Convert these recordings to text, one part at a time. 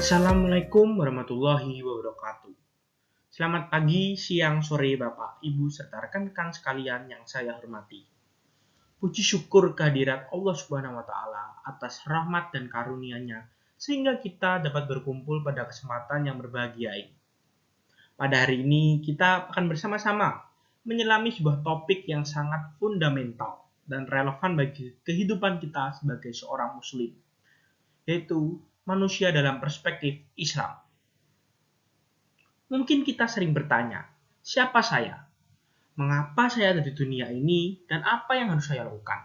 Assalamualaikum warahmatullahi wabarakatuh. Selamat pagi, siang, sore, Bapak, Ibu, serta rekan-rekan sekalian yang saya hormati. Puji syukur kehadirat Allah Subhanahu wa Ta'ala atas rahmat dan karunia-Nya, sehingga kita dapat berkumpul pada kesempatan yang berbahagia ini. Pada hari ini, kita akan bersama-sama menyelami sebuah topik yang sangat fundamental dan relevan bagi kehidupan kita sebagai seorang Muslim, yaitu manusia dalam perspektif Islam. Mungkin kita sering bertanya, siapa saya? Mengapa saya ada di dunia ini? Dan apa yang harus saya lakukan?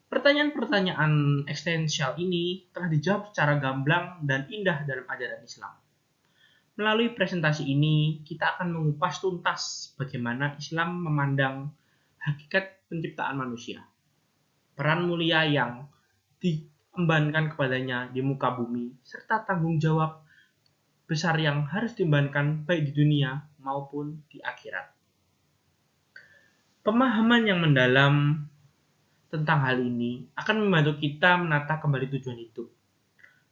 Pertanyaan-pertanyaan eksistensial ini telah dijawab secara gamblang dan indah dalam ajaran Islam. Melalui presentasi ini, kita akan mengupas tuntas bagaimana Islam memandang hakikat penciptaan manusia, peran mulia yang diembankan kepadanya di muka bumi, serta tanggung jawab besar yang harus diembankan baik di dunia maupun di akhirat. Pemahaman yang mendalam tentang hal ini akan membantu kita menata kembali tujuan hidup,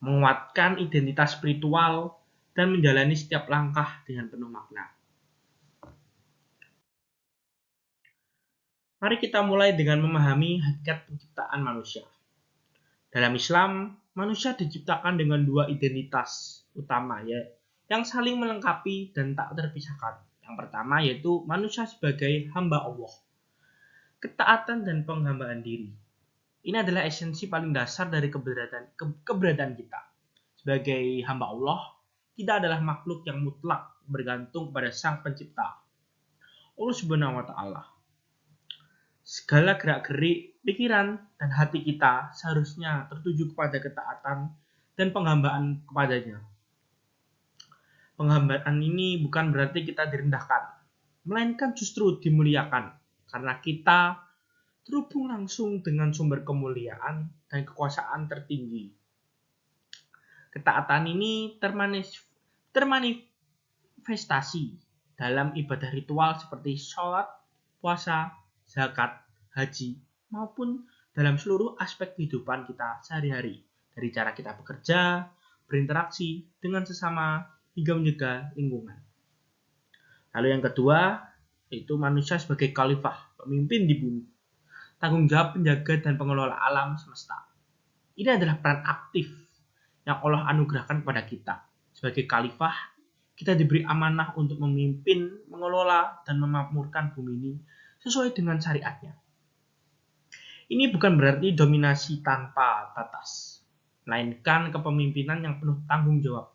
menguatkan identitas spiritual, dan menjalani setiap langkah dengan penuh makna. Mari kita mulai dengan memahami hakikat penciptaan manusia. Dalam Islam, manusia diciptakan dengan dua identitas utama, yang saling melengkapi dan tak terpisahkan. Yang pertama yaitu manusia sebagai hamba Allah. Ketaatan dan penghambaan diri. Ini adalah esensi paling dasar dari keberadaan kita. Sebagai hamba Allah, kita adalah makhluk yang mutlak bergantung kepada Sang Pencipta, Allah Subhanahu wa Ta'ala. Segala gerak-gerik pikiran dan hati kita seharusnya tertuju kepada ketaatan dan penghambaan kepadanya. Penghambaan ini bukan berarti kita direndahkan, melainkan justru dimuliakan, karena kita terhubung langsung dengan sumber kemuliaan dan kekuasaan tertinggi. Ketaatan ini termanifestasi dalam ibadah ritual seperti sholat, puasa, zakat, haji, maupun dalam seluruh aspek kehidupan kita sehari-hari, dari cara kita bekerja, berinteraksi dengan sesama, hingga menjaga lingkungan. Lalu yang kedua, yaitu manusia sebagai khalifah, pemimpin di bumi, tanggung jawab penjaga dan pengelola alam semesta. Ini adalah peran aktif yang Allah anugerahkan kepada kita. Sebagai khalifah, kita diberi amanah untuk memimpin, mengelola, dan memakmurkan bumi ini sesuai dengan syariatnya. Ini bukan berarti dominasi tanpa batas, melainkan kepemimpinan yang penuh tanggung jawab,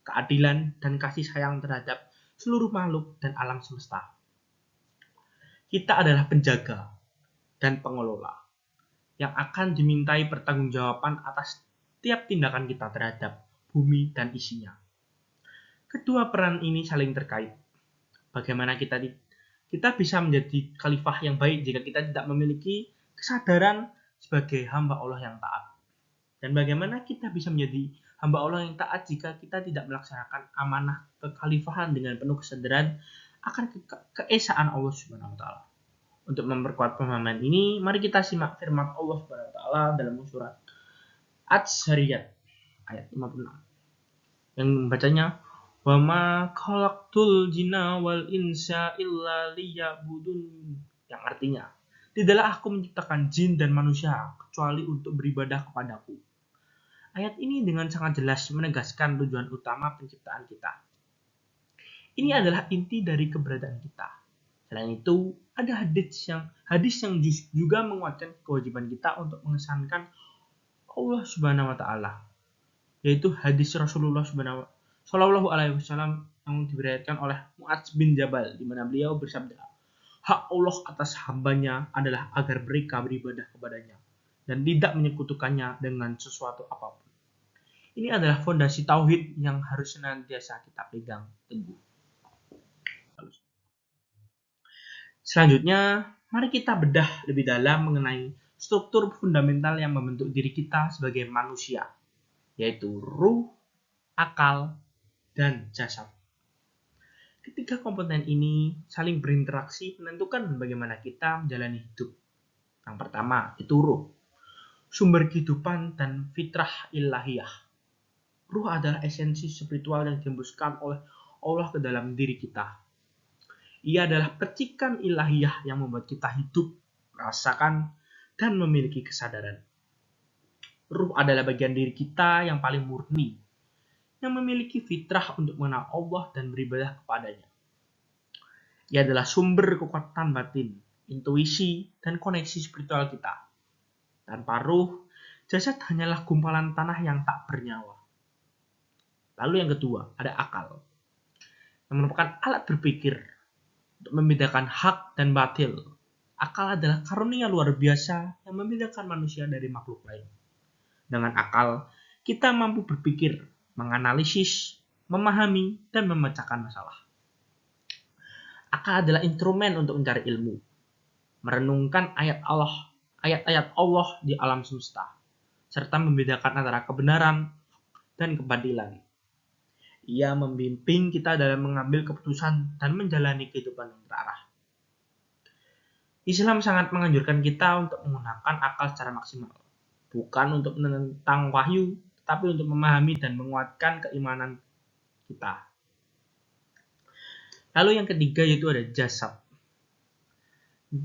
keadilan, dan kasih sayang terhadap seluruh makhluk dan alam semesta. Kita adalah penjaga dan pengelola yang akan dimintai pertanggungjawaban atas setiap tindakan kita terhadap bumi dan isinya. Kedua peran ini saling terkait. Bagaimana kita bisa menjadi khalifah yang baik jika kita tidak memiliki kesadaran sebagai hamba Allah yang taat? Dan bagaimana kita bisa menjadi hamba Allah yang taat jika kita tidak melaksanakan amanah kekhalifahan dengan penuh kesadaran akan keesaan Allah Subhanahu wa Ta'ala? Untuk memperkuat pemahaman ini, mari kita simak firman Allah Subhanahu wa Ta'ala dalam surat Adz-Dzariyat ayat 56 yang membacanya, wa ma khalaqtul jinna wal insa illa liya'budun, yang artinya, tidaklah aku menciptakan jin dan manusia kecuali untuk beribadah kepadaku. Ayat ini dengan sangat jelas menegaskan tujuan utama penciptaan kita. Ini adalah inti dari keberadaan kita. Selain itu, ada hadis yang juga menguatkan kewajiban kita untuk mengesankan Allah Subhanahu wa Ta'ala, yaitu hadis Rasulullah Shallallahu alaihi wasallam yang diriwayatkan oleh Mu'adz bin Jabal, di mana beliau bersabda, hak Allah atas hambanya adalah agar mereka beribadah kepadanya dan tidak menyekutukannya dengan sesuatu apapun. Ini adalah fondasi tauhid yang harus senantiasa kita pegang teguh. Selanjutnya, mari kita bedah lebih dalam mengenai struktur fundamental yang membentuk diri kita sebagai manusia, yaitu ruh, akal, dan jasad. Ketiga komponen ini saling berinteraksi menentukan bagaimana kita menjalani hidup. Yang pertama, itu ruh, sumber kehidupan dan fitrah ilahiyah. Ruh adalah esensi spiritual yang dihembuskan oleh Allah ke dalam diri kita. Ia adalah percikan ilahiyah yang membuat kita hidup, merasakan, dan memiliki kesadaran. Ruh adalah bagian diri kita yang paling murni, yang memiliki fitrah untuk mengenal Allah dan beribadah kepadanya. Ia adalah sumber kekuatan batin, intuisi, dan koneksi spiritual kita. Tanpa ruh, jasad hanyalah gumpalan tanah yang tak bernyawa. Lalu yang kedua, ada akal, yang merupakan alat berpikir untuk membedakan hak dan batil. Akal adalah karunia luar biasa yang membedakan manusia dari makhluk lain. Dengan akal, kita mampu berpikir, menganalisis, memahami, dan memecahkan masalah. Akal adalah instrumen untuk mencari ilmu, merenungkan ayat-ayat Allah di alam semesta, serta membedakan antara kebenaran dan kebatilan. Ia membimbing kita dalam mengambil keputusan dan menjalani kehidupan yang terarah. Islam sangat menganjurkan kita untuk menggunakan akal secara maksimal, bukan untuk menentang wahyu, tetapi untuk memahami dan menguatkan keimanan kita. Lalu yang ketiga yaitu ada jasad.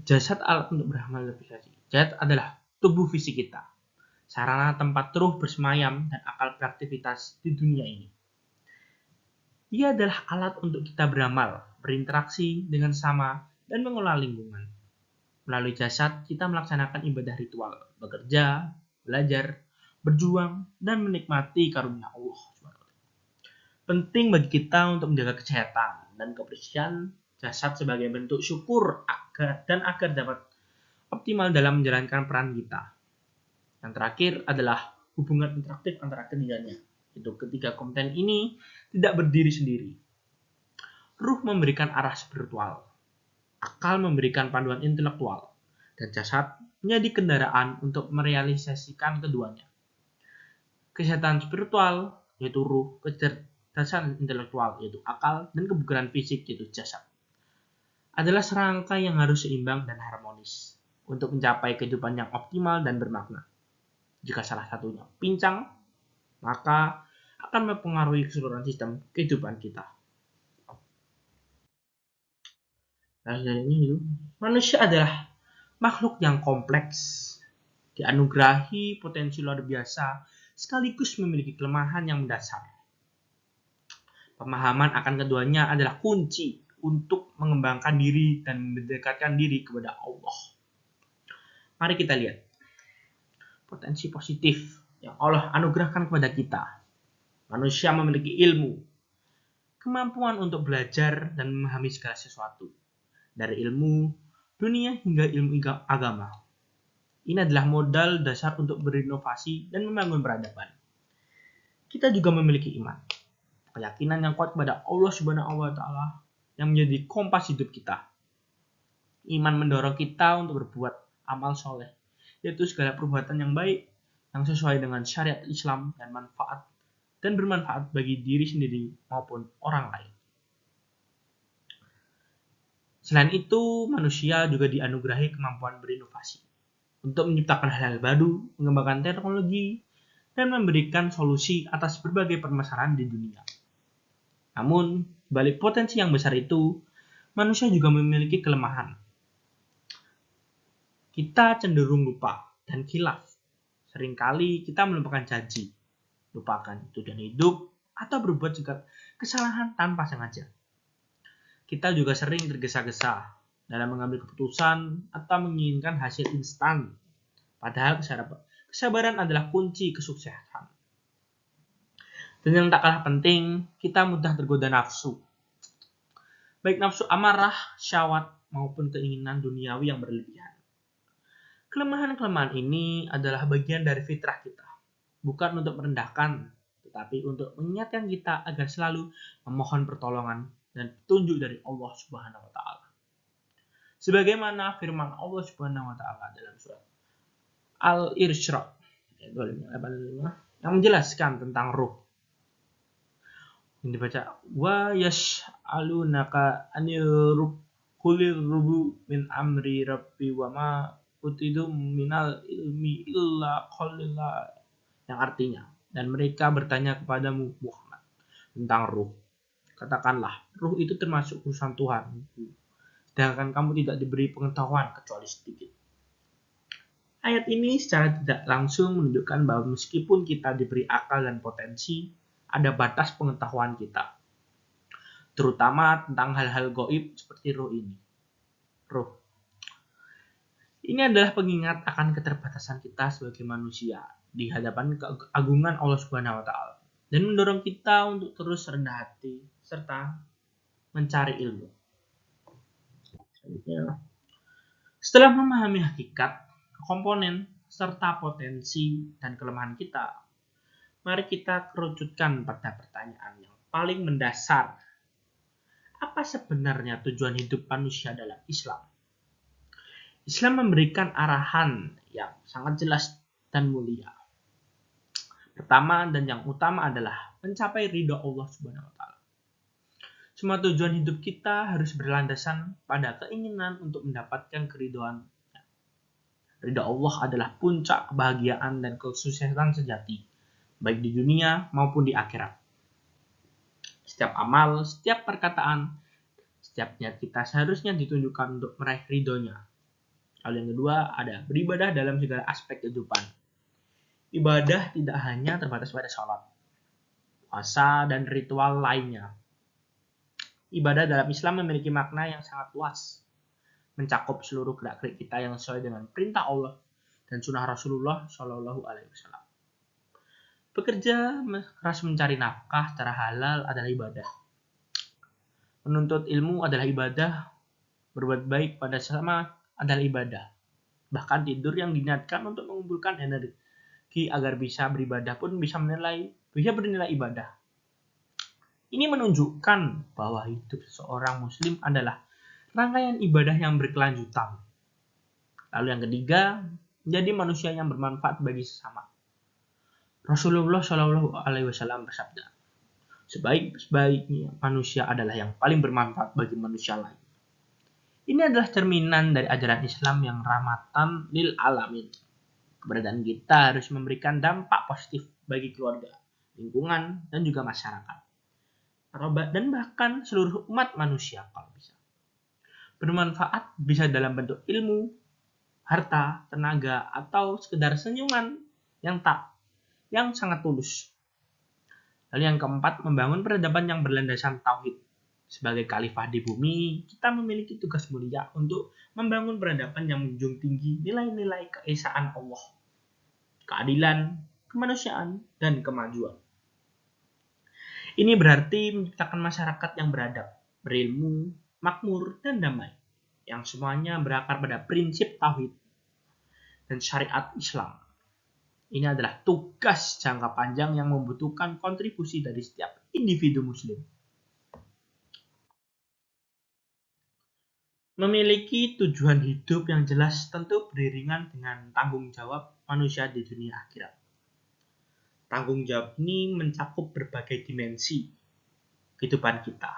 Jasad alat untuk beramal lebih lagi. Jasad adalah tubuh fisik kita, sarana tempat ruh bersemayam dan akal beraktivitas di dunia ini. Ia adalah alat untuk kita beramal, berinteraksi dengan sama, dan mengelola lingkungan. Melalui jasad, kita melaksanakan ibadah ritual, bekerja, belajar, berjuang, dan menikmati karunia Allah. Penting bagi kita untuk menjaga kesehatan dan kebersihan jasad sebagai bentuk syukur agar dapat optimal dalam menjalankan peran kita. Yang terakhir adalah hubungan interaktif antara ketiganya. Ketiga komponen ini tidak berdiri sendiri. Ruh memberikan arah spiritual, akal memberikan panduan intelektual, dan jasad menjadi kendaraan untuk merealisasikan keduanya. Kesehatan spiritual yaitu ruh, kecerdasan intelektual yaitu akal, dan kebugaran fisik yaitu jasad adalah serangkai yang harus seimbang dan harmonis untuk mencapai kehidupan yang optimal dan bermakna. Jika salah satunya pincang, maka akan mempengaruhi keseluruhan sistem kehidupan kita. Manusia adalah makhluk yang kompleks, dianugerahi potensi luar biasa, sekaligus memiliki kelemahan yang mendasar. Pemahaman akan keduanya adalah kunci untuk mengembangkan diri dan mendekatkan diri kepada Allah. Mari kita lihat potensi positif yang Allah anugerahkan kepada kita. Manusia memiliki ilmu, kemampuan untuk belajar dan memahami segala sesuatu, dari ilmu dunia hingga ilmu agama. Ini adalah modal dasar untuk berinovasi dan membangun peradaban. Kita juga memiliki iman, keyakinan yang kuat kepada Allah Subhanahu wa Ta'ala yang menjadi kompas hidup kita. Iman mendorong kita untuk berbuat amal soleh, yaitu segala perbuatan yang baik yang sesuai dengan syariat Islam dan bermanfaat bagi diri sendiri maupun orang lain. Selain itu, manusia juga dianugerahi kemampuan berinovasi untuk menciptakan hal-hal baru, mengembangkan teknologi, dan memberikan solusi atas berbagai permasalahan di dunia. Namun, balik potensi yang besar itu, manusia juga memiliki kelemahan. Kita cenderung lupa dan khilaf. Seringkali kita melupakan janji, lupakan tujuan hidup, atau berbuat juga kesalahan tanpa sengaja. Kita juga sering tergesa-gesa dalam mengambil keputusan atau menginginkan hasil instan. Padahal kesabaran adalah kunci kesuksesan. Dan yang tak kalah penting, kita mudah tergoda nafsu. Baik nafsu amarah, syahwat, maupun keinginan duniawi yang berlebihan. Kelemahan-kelemahan ini adalah bagian dari fitrah kita. Bukan untuk merendahkan, tetapi untuk mengingatkan kita agar selalu memohon pertolongan dan petunjuk dari Allah Subhanahu wa Ta'ala. Sebagaimana firman Allah Subhanahu wa Ta'ala dalam surat Al-Isra yang menjelaskan tentang ruh. Yang dibaca wa yas'alunaka anir ruh qulir ruhu min amri rabbi wa ma utidu minal ilmi illa qalila, yang artinya, dan mereka bertanya kepadamu Muhammad tentang ruh. Katakanlah, ruh itu termasuk urusan Tuhan, sedangkan kamu tidak diberi pengetahuan kecuali sedikit. Ayat ini secara tidak langsung menunjukkan bahwa meskipun kita diberi akal dan potensi, ada batas pengetahuan kita, terutama tentang hal-hal gaib seperti ruh ini. Ruh. Ini adalah pengingat akan keterbatasan kita sebagai manusia di hadapan keagungan Allah Subhanahu wa taala dan mendorong kita untuk terus rendah hati serta mencari ilmu. Setelah memahami hakikat, komponen, serta potensi dan kelemahan kita, mari kita kerucutkan pada pertanyaan yang paling mendasar. Apa sebenarnya tujuan hidup manusia dalam Islam? Islam memberikan arahan yang sangat jelas dan mulia. Pertama dan yang utama adalah mencapai ridho Allah Subhanahu wa taala. Semua tujuan hidup kita harus berlandasan pada keinginan untuk mendapatkan keridhaan. Ridho Allah adalah puncak kebahagiaan dan kesuksesan sejati, baik di dunia maupun di akhirat. Setiap amal, setiap perkataan, setiap niat kita seharusnya ditunjukkan untuk meraih ridhonya. Lalu yang kedua ada beribadah dalam segala aspek kehidupan. Ibadah tidak hanya terbatas pada sholat, puasa, dan ritual lainnya. Ibadah dalam Islam memiliki makna yang sangat luas, mencakup seluruh gerak-gerik kita yang sesuai dengan perintah Allah dan sunnah Rasulullah Shallallahu Alaihi Wasallam. Bekerja keras mencari nafkah secara halal adalah ibadah. Menuntut ilmu adalah ibadah. Berbuat baik pada sesama adalah ibadah. Bahkan tidur yang diniatkan untuk mengumpulkan energi agar bisa beribadah pun bisa bernilai ibadah. Ini menunjukkan bahwa hidup seorang muslim adalah rangkaian ibadah yang berkelanjutan. Lalu yang ketiga, menjadi manusia yang bermanfaat bagi sesama. Rasulullah Shallallahu Alaihi Wasallam bersabda, sebaik-baiknya manusia adalah yang paling bermanfaat bagi manusia lain. Ini adalah cerminan dari ajaran Islam yang rahmatan lil alamin. Keberadaan kita harus memberikan dampak positif bagi keluarga, lingkungan, dan juga masyarakat. Dan bahkan seluruh umat manusia kalau bisa. Bermanfaat bisa dalam bentuk ilmu, harta, tenaga, atau sekedar senyuman yang sangat tulus. Lalu yang keempat, membangun peradaban yang berlandaskan tauhid. Sebagai khalifah di bumi, kita memiliki tugas mulia untuk membangun peradaban yang menjunjung tinggi nilai-nilai keesaan Allah, keadilan, kemanusiaan, dan kemajuan. Ini berarti menciptakan masyarakat yang beradab, berilmu, makmur, dan damai, yang semuanya berakar pada prinsip tauhid dan syariat Islam. Ini adalah tugas jangka panjang yang membutuhkan kontribusi dari setiap individu muslim. Memiliki tujuan hidup yang jelas tentu beriringan dengan tanggung jawab manusia di dunia akhirat. Tanggung jawab ini mencakup berbagai dimensi kehidupan kita.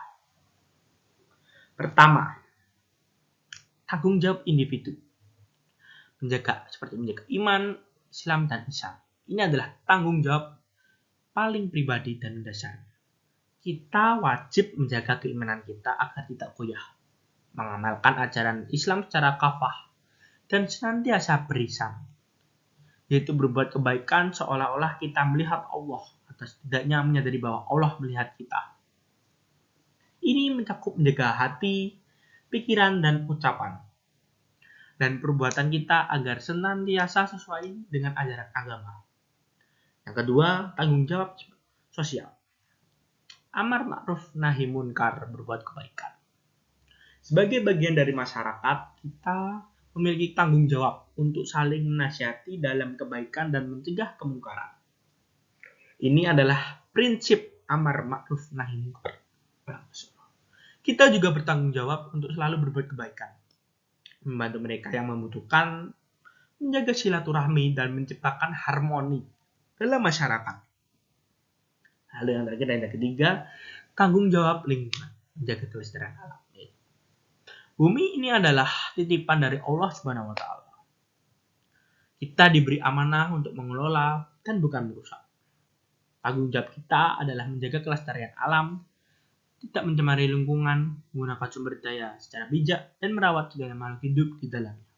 Pertama, tanggung jawab individu. Seperti menjaga iman, Islam, dan ihsan. Ini adalah tanggung jawab paling pribadi dan mendasar. Kita wajib menjaga keimanan kita agar tidak goyah, mengamalkan ajaran Islam secara kafah, dan senantiasa berisan, yaitu berbuat kebaikan seolah-olah kita melihat Allah, atau setidaknya menyadari bahwa Allah melihat kita. Ini mencakup menjaga hati, pikiran, dan ucapan, dan perbuatan kita agar senantiasa sesuai dengan ajaran agama. Yang kedua, tanggung jawab sosial. Amar ma'ruf nahi munkar, berbuat kebaikan. Sebagai bagian dari masyarakat, kita memiliki tanggung jawab untuk saling menasihati dalam kebaikan dan mencegah kemungkaran. Ini adalah prinsip amar ma'ruf nahi munkar. Kita juga bertanggung jawab untuk selalu berbuat kebaikan, membantu mereka yang membutuhkan, menjaga silaturahmi, dan menciptakan harmoni dalam masyarakat. Lalu yang terakhir dan yang ketiga, tanggung jawab lingkungan, menjaga kelestarian alam. Bumi ini adalah titipan dari Allah Subhanahu wa taala. Kita diberi amanah untuk mengelola dan bukan merusak. Tanggung jawab kita adalah menjaga kelestarian alam, tidak mencemari lingkungan, menggunakan sumber daya secara bijak, dan merawat segala makhluk hidup di dalamnya.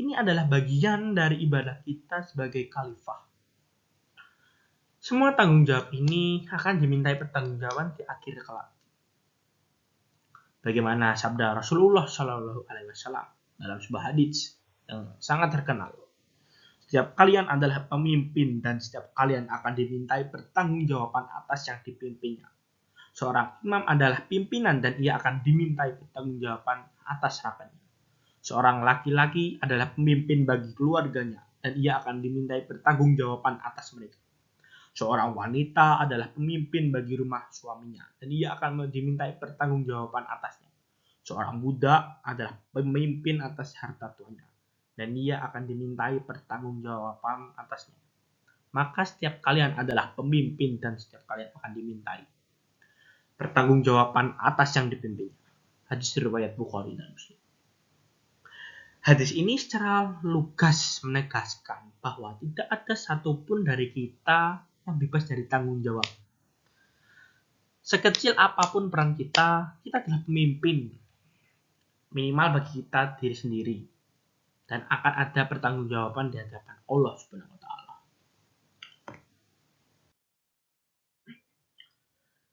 Ini adalah bagian dari ibadah kita sebagai khalifah. Semua tanggung jawab ini akan dimintai pertanggungjawaban di akhir kelak. Bagaimana sabda Rasulullah Shallallahu Alaihi Wasallam dalam sebuah hadits yang sangat terkenal. Setiap kalian adalah pemimpin dan setiap kalian akan dimintai pertanggungjawaban atas yang dipimpinnya. Seorang imam adalah pimpinan dan ia akan dimintai pertanggungjawaban atas rakyatnya. Seorang laki-laki adalah pemimpin bagi keluarganya dan ia akan dimintai pertanggungjawaban atas mereka. Seorang wanita adalah pemimpin bagi rumah suaminya dan ia akan dimintai pertanggungjawaban atasnya. Seorang budak adalah pemimpin atas harta tuannya dan ia akan dimintai pertanggungjawaban atasnya. Maka setiap kalian adalah pemimpin dan setiap kalian akan dimintai pertanggungjawaban atas yang dipimpinnya. Hadis riwayat Bukhari dan Muslim. Hadis ini secara lugas menegaskan bahwa tidak ada satupun dari kita yang bebas dari tanggung jawab. Sekecil apapun peran kita adalah pemimpin. Minimal bagi kita diri sendiri. Dan akan ada pertanggungjawaban di hadapan Allah Subhanahu wa taala.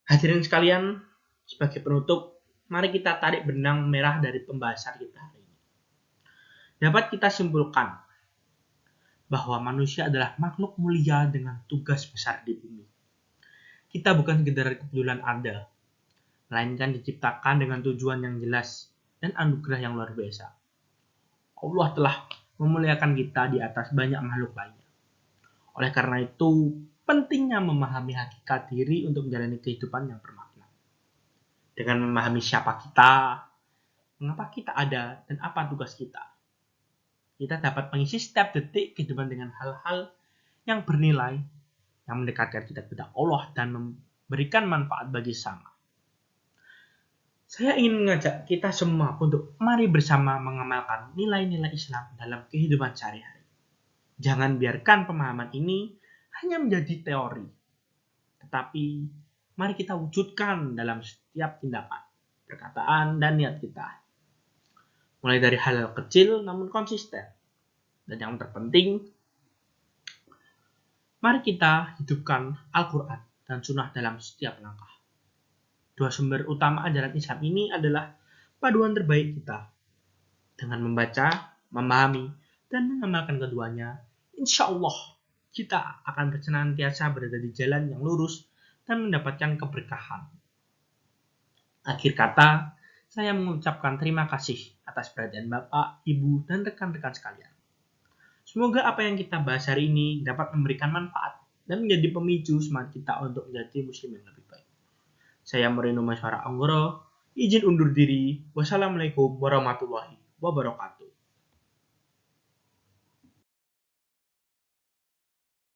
Hadirin sekalian, sebagai penutup, mari kita tarik benang merah dari pembahasan kita hari ini. Dapat kita simpulkan bahwa manusia adalah makhluk mulia dengan tugas besar di bumi. Kita bukan sekedar kebetulan ada, melainkan diciptakan dengan tujuan yang jelas dan anugerah yang luar biasa. Allah telah memuliakan kita di atas banyak makhluk lainnya. Oleh karena itu, pentingnya memahami hakikat diri untuk menjalani kehidupan yang bermakna. Dengan memahami siapa kita, mengapa kita ada, dan apa tugas kita, kita dapat mengisi setiap detik kehidupan dengan hal-hal yang bernilai, yang mendekatkan kita kepada Allah dan memberikan manfaat bagi sesama. Saya ingin mengajak kita semua untuk mari bersama mengamalkan nilai-nilai Islam dalam kehidupan sehari-hari. Jangan biarkan pemahaman ini hanya menjadi teori, tetapi mari kita wujudkan dalam setiap tindakan, perkataan, dan niat kita. Mulai dari hal kecil namun konsisten. Dan yang terpenting, mari kita hidupkan Al-Quran dan Sunnah dalam setiap langkah. Dua sumber utama ajaran Islam ini adalah paduan terbaik kita. Dengan membaca, memahami, dan mengamalkan keduanya, insya Allah kita akan senantiasa berada di jalan yang lurus dan mendapatkan keberkahan. Akhir kata, saya mengucapkan terima kasih atas perhatian Bapak, Ibu, dan rekan-rekan sekalian. Semoga apa yang kita bahas hari ini dapat memberikan manfaat dan menjadi pemicu semangat kita untuk menjadi muslim yang lebih baik. Saya Moreno Maswara Anggoro, izin undur diri. Wassalamualaikum warahmatullahi wabarakatuh.